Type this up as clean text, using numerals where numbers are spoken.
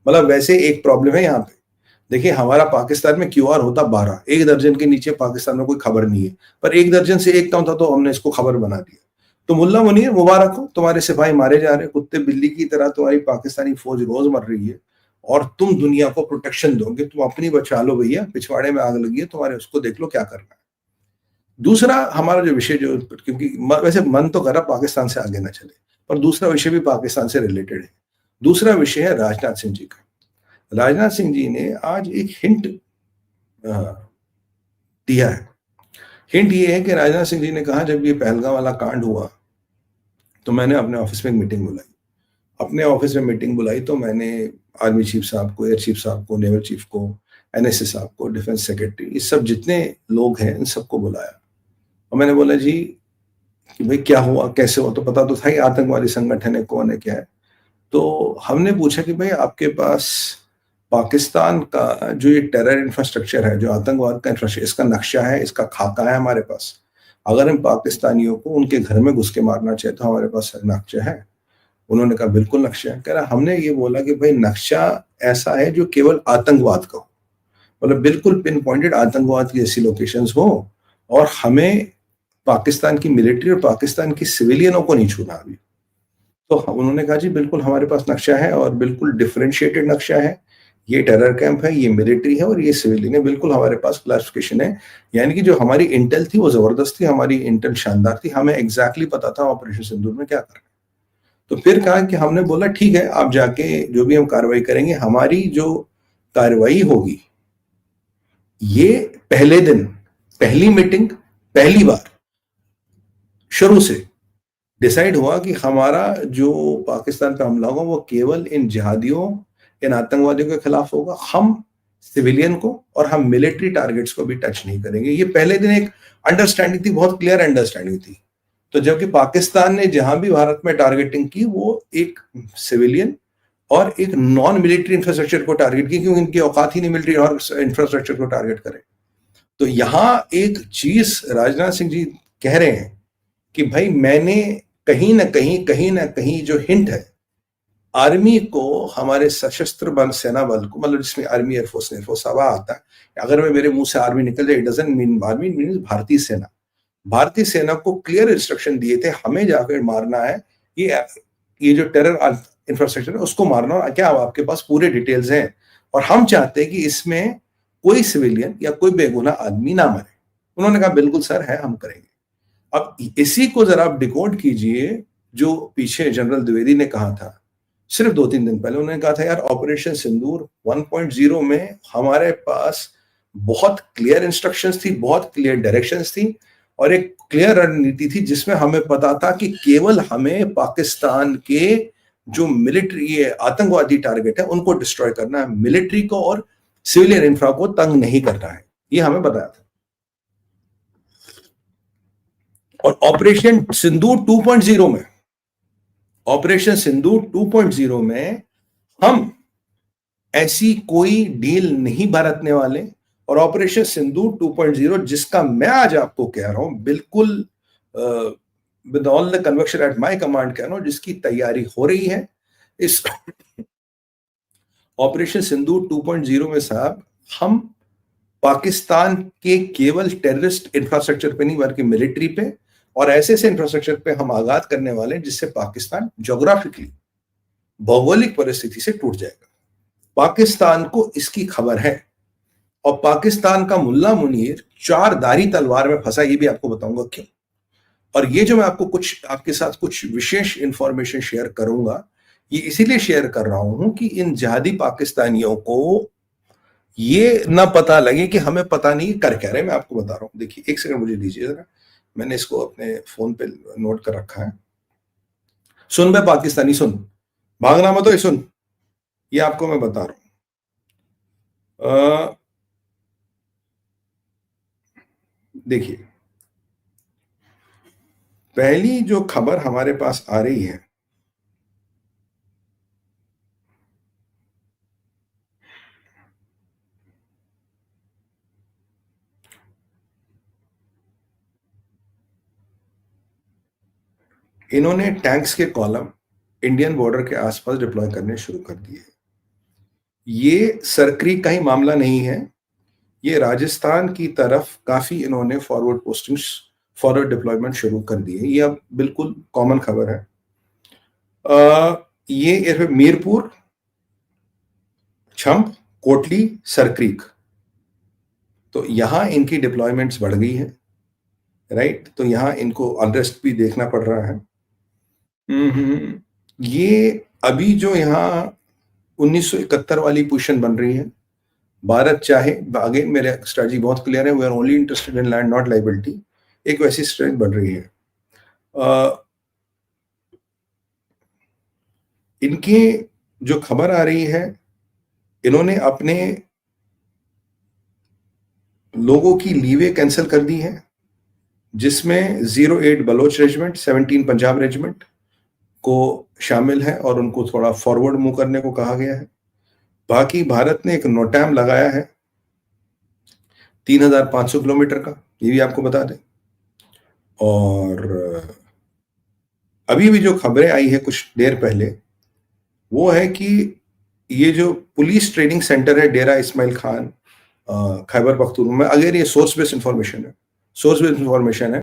मतलब वैसे एक प्रॉब्लम है यहाँ पे। देखिए हमारा पाकिस्तान में क्यूआर होता 12, 1 दर्जन के नीचे पाकिस्तान में कोई खबर नहीं है, पर 1 दर्जन से एक कम था तो हमने इसको खबर बना दिया। तो मुल्ला मुनीर मुबारक हो, तुम्हारे सिपाही मारे जा रहे हैं, कुत्ते बिल्ली की तरह तुम्हारी पाकिस्तानी फौज रोज मर रही है, और तुम दुनिया को प्रोटेक्शन दोगे, तुम अपनी बचा लो भैया, पिछवाड़े में आग लगी है तुम्हारे, उसको देख लो क्या करना है। दूसरा हमारा जो विषय जो, क्योंकि वैसे मन तो कर रहा पाकिस्तान से आगे ना चले, पर दूसरा विषय भी पाकिस्तान से रिलेटेड है। दूसरा विषय है राजनाथ सिंह जी का। राजनाथ सिंह जी ने आज एक हिंट दिया है। हिंट ये है कि राजनाथ सिंह जी ने कहा जब ये पहलगाम वाला कांड हुआ तो मैंने अपने ऑफिस में एक मीटिंग बुलाई। अपने ऑफिस में मीटिंग बुलाई तो मैंने आर्मी चीफ साहब को, एयर चीफ साहब को, नेवल चीफ को, एनएसए साहब को, डिफेंस सेक्रेटरी, ये सब जितने लोग हैं इन सबको बुलाया और मैंने बोला जी कि भाई क्या हुआ, कैसे हुआ, तो पता तो था ही आतंकवादी संगठन है, कौन है, क्या है। तो हमने पूछा कि भाई आपके पास पाकिस्तान का जो ये टेरर इंफ्रास्ट्रक्चर है, जो आतंकवाद का इंफ्रास्ट्रक्चर, इसका नक्शा है, इसका खाका है हमारे पास। अगर हम पाकिस्तानियों को उनके घर में घुस के मारना चाहे तो हमारे पास नक्शा है। उन्होंने कहा बिल्कुल नक्शा है। कह रहा हमने ये बोला कि भाई नक्शा ऐसा है जो केवल आतंकवाद का हो, मतलब बिल्कुल पिन पॉइंटेड आतंकवाद की ऐसी लोकेशंस हो, और हमें पाकिस्तान की मिलिट्री और पाकिस्तान की सिविलियनों को नहीं छूना अभी। तो उन्होंने कहा जी बिल्कुल हमारे पास नक्शा है और बिल्कुल डिफरेंशिएटेड नक्शा है, ये टेरर कैंप है, ये मिलिट्री है और ये सिविलियन है, बिल्कुल हमारे पास क्लासिफिकेशन है। यानी कि जो हमारी इंटेल थी वो जबरदस्त थी, हमारी इंटेल शानदार थी, हमें एग्जैक्टली पता था ऑपरेशन सिंदूर में क्या करना है। तो फिर कहा कि हमने बोला ठीक है आप जाके जो भी हम कार्रवाई करेंगे, हमारी जो कार्रवाई होगी ये पहले दिन, पहली मीटिंग, पहली बार शुरू से डिसाइड हुआ कि हमारा जो पाकिस्तान पे हमला होगा वो केवल इन जिहादियों, इन आतंकवादियों के खिलाफ होगा। हम सिविलियन को और हम मिलिट्री टारगेट्स को भी टच नहीं करेंगे। ये पहले दिन एक अंडरस्टैंडिंग थी, बहुत क्लियर अंडरस्टैंडिंग थी। तो जबकि पाकिस्तान ने जहां भी भारत में टारगेटिंग की वो एक सिविलियन और एक नॉन मिलिट्री इंफ्रास्ट्रक्चर को टारगेट की, क्योंकि इनकी औकात ही नहीं मिलिट्री और इंफ्रास्ट्रक्चर को टारगेट करें। तो यहां एक चीज राजनाथ सिंह जी कह रहे हैं कि भाई मैंने कहीं ना कहीं जो हिंट है आर्मी को, हमारे सशस्त्र बल सेना बल को, मतलब जिसमें आर्मी एयरफोर्स सब आता है, अगर मैं मेरे मुंह से आर्मी निकल जाए, it doesn't mean army, mean भारतीय सेना। भारतीय सेना को क्लियर इंस्ट्रक्शन दिए थे हमें जाकर मारना है ये जो टेरर इंफ्रास्ट्रक्चर है उसको मारना, और क्या आपके पास पूरे डिटेल्स हैं, और हम चाहते हैं कि इसमें कोई सिविलियन या कोई बेगुनाह आदमी ना मरे। उन्होंने कहा बिल्कुल सर है, हम करेंगे। अब इसी को जरा आप डिकोड कीजिए, जो पीछे जनरल द्विवेदी ने कहा था सिर्फ 2-3 दिन पहले, उन्होंने कहा था यार ऑपरेशन सिंदूर 1.0 में हमारे पास बहुत क्लियर इंस्ट्रक्शंस थी, बहुत क्लियर डायरेक्शंस थी और एक क्लियर रणनीति थी जिसमें हमें पता था कि केवल हमें पाकिस्तान के जो मिलिट्री ये आतंकवादी टारगेट है उनको डिस्ट्रॉय करना है, मिलिट्री को और सिविलियन इंफ्रा को तंग नहीं करना है, ये हमें बताया था। और ऑपरेशन सिंदूर 2.0 में, ऑपरेशन सिंदूर 2.0 में हम ऐसी कोई डील नहीं बरतने वाले, और ऑपरेशन सिंदूर 2.0 जिसका मैं आज आपको कह रहा हूं बिल्कुल with all the conviction at my command कह रहा हूं, जिसकी तैयारी हो रही है इस ऑपरेशन सिंदूर 2.0 में साहब, हम पाकिस्तान के केवल टेररिस्ट इंफ्रास्ट्रक्चर पे नहीं बल्कि मिलिट्री पे और ऐसे ऐसे इंफ्रास्ट्रक्चर पे हम आघात करने वाले हैं जिससे पाकिस्तान ज्योग्राफिकली, भौगोलिक परिस्थिति से टूट जाएगा। पाकिस्तान को इसकी खबर है, और पाकिस्तान का मुल्ला मुनीर चार धारी तलवार में फंसा, ये भी आपको बताऊंगा क्यों। और ये जो मैं आपको कुछ आपके साथ कुछ विशेष इंफॉर्मेशन शेयर करूंगा, ये इसीलिए शेयर कर रहा हूं कि इन जिहादी पाकिस्तानियों को ये ना पता लगे कि हमें पता नहीं कर क्या रहे। मैं आपको बता रहा हूं, देखिए एक सेकंड मुझे दीजिए जरा, मैंने इसको अपने फोन पे नोट कर रखा है। सुन बे पाकिस्तानी सुन, भागना मत, ये सुन, ये आपको मैं बता रहा हूं। देखिए पहली जो खबर हमारे पास आ रही है, इन्होंने टैंक्स के कॉलम इंडियन बॉर्डर के आसपास डिप्लॉय करने शुरू कर दिए। ये सरक्रीक का ही मामला नहीं है, ये राजस्थान की तरफ काफ़ी इन्होंने फॉरवर्ड डिप्लॉयमेंट शुरू कर दिए। ये अब बिल्कुल कॉमन खबर है। ये मीरपुर, छंप, कोटली, सरक्रीक, तो यहाँ इनकी डिप्लॉयमेंट्स बढ़ गई है, राइट? तो यहाँ इनको अनरेस्ट भी देखना पड़ रहा है। ये अभी जो यहाँ 1971 वाली पोजीशन बन रही है, भारत चाहे, अगेन मेरे स्ट्रेटजी बहुत क्लियर है, we are only interested in land not liability, एक वैसी स्ट्रेटजी बन रही है। इनकी जो खबर आ रही है, इन्होंने अपने लोगों की लीवे कैंसिल कर दी है, जिसमें 08 बलोच रेजिमेंट, 17 पंजाब रेजिमेंट को शामिल है और उनको थोड़ा फॉरवर्ड मूव करने को कहा गया है। बाकी भारत ने एक नोटैम लगाया है 3,500 किलोमीटर का, ये भी आपको बता दें। और अभी भी जो खबरें आई है कुछ देर पहले, वो है कि ये जो पुलिस ट्रेनिंग सेंटर है डेरा इस्माइल खान, खैबर पख्तूनख्वा में, अगर ये सोर्स बेस्ड इंफॉर्मेशन है,